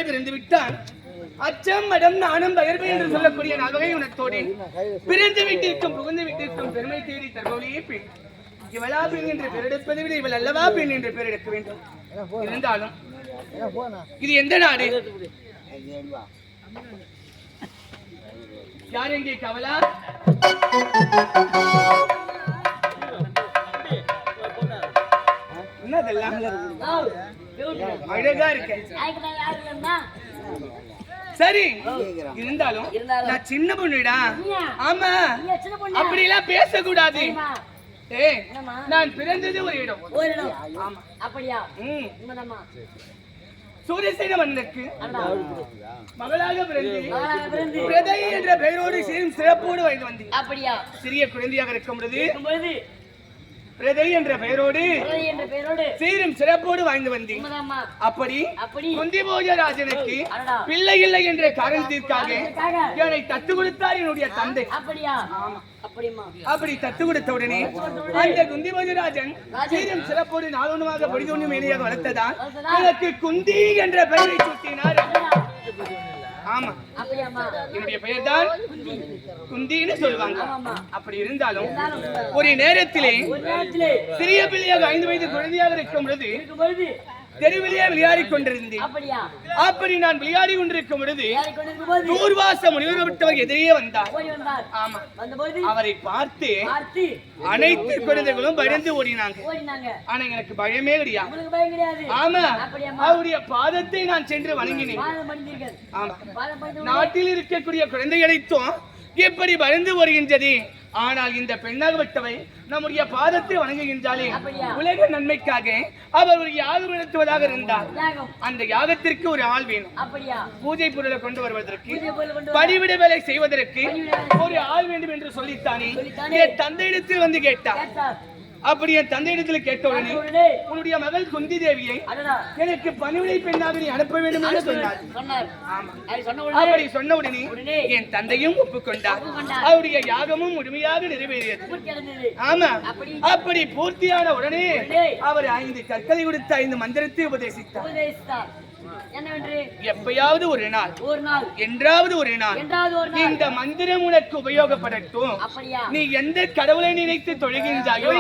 பிள்ளையாய் பிறந்து விட்டான். அச்சம் மடம் நாணம் பகிர்வு என்று சொல்லக்கூடிய நல்வகை உணர்த்தோடு பிறந்து வீட்டிற்கும் புகுந்து வீட்டிற்கும் பெருமை தேடி தற்போதையே பெண். இவளா பெண் என்று பெயரெடுப்பதை விட இவள் அல்லவா பெண் என்று பெயரெடுக்க வேண்டும். இருந்தாலும் இது எந்த நாடு? யார் எங்கே கவலா? என்னதெல்லாம் அழகா இருக்கு. சரி, இருந்தாலும் நான் சின்ன பொண்ணுடா. ஆமா, அப்படி எல்லாம் பேசக்கூடாது. நான் பிறந்தது ஒரு இடம். ஆமா, அப்படியா? சூரியசேன மன்னனுக்கு மகளாக பிறந்து பிரதை என்ற பெயரோடு சேரும் சிறப்போடு வாழ்ந்து வந்தேன். அப்படியா? சிறிய குழந்தையாக இருக்கும் பொழுது பிரதை என்ற பெயரோடு சீரும் சிறப்போடு வாழ்ந்து வந்தேன். அப்படி குந்திபோஜராஜனுக்கு பிள்ளை இல்லை என்ற காரணத்திற்காக என்னை தத்து கொடுத்தார் என்னுடைய தந்தை. அப்படி தத்து கொடுத்த உடனே அந்த குந்திபோஜராஜன் சீரும் சிறப்போடு நாளொன்றுமாக பொடிதொன்று மேலையாக வளர்த்ததால் எனக்கு குந்தி என்ற பெயரை சூட்டினார். ஆமா, என்னுடைய பெயர் தான் குந்தின்னு சொல்லுவாங்க. அப்படி இருந்தாலும் ஒரு நேரத்திலே சிறிய பிள்ளையாக 5 வயது குழந்தையாக இருக்கும் பொழுது தெருவிலேயே விளையாடி கொண்டிருந்தேன். அப்படி நான் விளையாடி கொண்டிருக்கும் பொழுது தூர்வாச முனிவர் விட்டவர் எதிரே வந்தார். ஆமா, அவரை பார்த்து அனைத்து குழந்தைகளும் பயந்து ஓடினாங்க. ஆனா எனக்கு பயமே கிடையாது. ஆமா, அவருடைய பாதத்தை நான் சென்று வணங்கினேன். ஆமா, நாட்டில் இருக்கக்கூடிய குழந்தைகளைத்தும் எப்படி பயந்து வருகின்றது. ஆனால் இந்த பெண்ணாகப்பட்டவை நம்முடைய பாதத்தை வணங்குகின்றாலே உலக நன்மைக்காக அவர் ஒரு யாகம் நடத்துவதாக இருந்தார். அந்த யாகத்திற்கு ஒரு ஆள் வேணும். பூஜை பொருளை கொண்டு வருவதற்கு, பணிவிட வேலை செய்வதற்கு ஒரு ஆள் வேண்டும் என்று சொல்லித்தானே என் தந்தையிடத்தில் வந்து கேட்டார். அப்படி என் தந்தையிடத்தில் கேட்டவுடனே உன்னுடைய மகள் குந்தி தேவியை எனக்கு பணிவிடை பெண்ணாக நீ அனுப்ப வேண்டும் என்று சொன்னார். அப்படி சொன்ன உடனே என் தந்தையும் ஒப்புக்கொண்டார். அவருடைய யாகமும் முழுமையாக நிறைவேறியது. ஆமா, அப்படி பூர்த்தியான உடனே அவர் 5 கற்களை கொடுத்து 5 மந்திரத்தை உபதேசித்தார். எப்பயாவது ஒரு நாள் என்றாவது ஒரு நாள் இந்த மந்திரம் உனக்கு உபயோகப்படட்டும். நீ எந்த கடவுளை நினைத்து தொழுகின்றாயோ